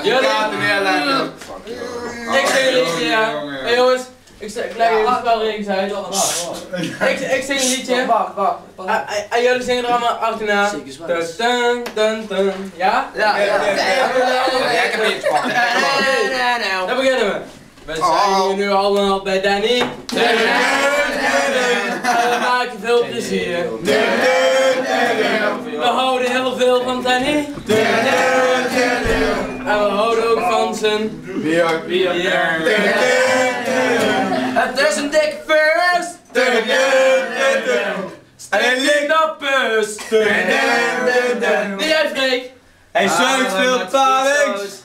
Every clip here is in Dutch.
kaarten neerleggen. Ik zeg een liedje, ja. Hé jongens, ik leg even de spelregels uit. Ik zing een liedje. Wacht. En jullie zingen er allemaal achterna. Dun, dun, dun. Ja? Ja. Ik heb een beetje pakken. Dan beginnen we. We zijn hier nu allemaal bij Danny. En we maken veel plezier. We houden heel veel van Danny. En we houden ook van zijn bier. Het is een dikke vis. En hij ligt op bus. Die heeft Freek. Hij zuigt veel talings.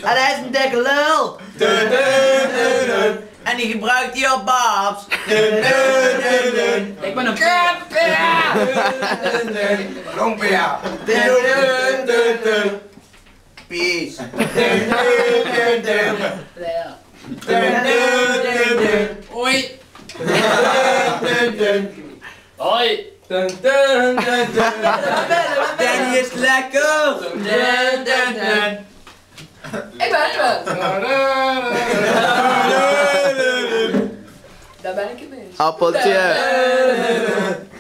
En hij is een dikke lul. En die gebruikt die op babs. Ik ben een Lompia. peace. Hoi. Hoi. Danny is lekker. Ik ben er. Daar ben ik het mee. Appeltje.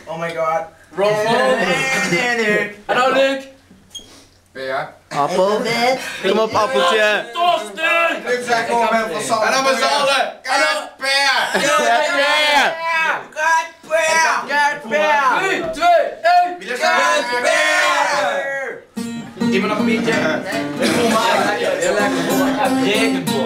Oh my god. En nou Luc. Ja. Appel. Kom op, appeltje. Torsten. Ik zeg gewoon met van zalm. En dan met z'n allen. Kasper. 3, 2, 1. Wie is Kasper? Iemand nog een biertje? Heel lekker.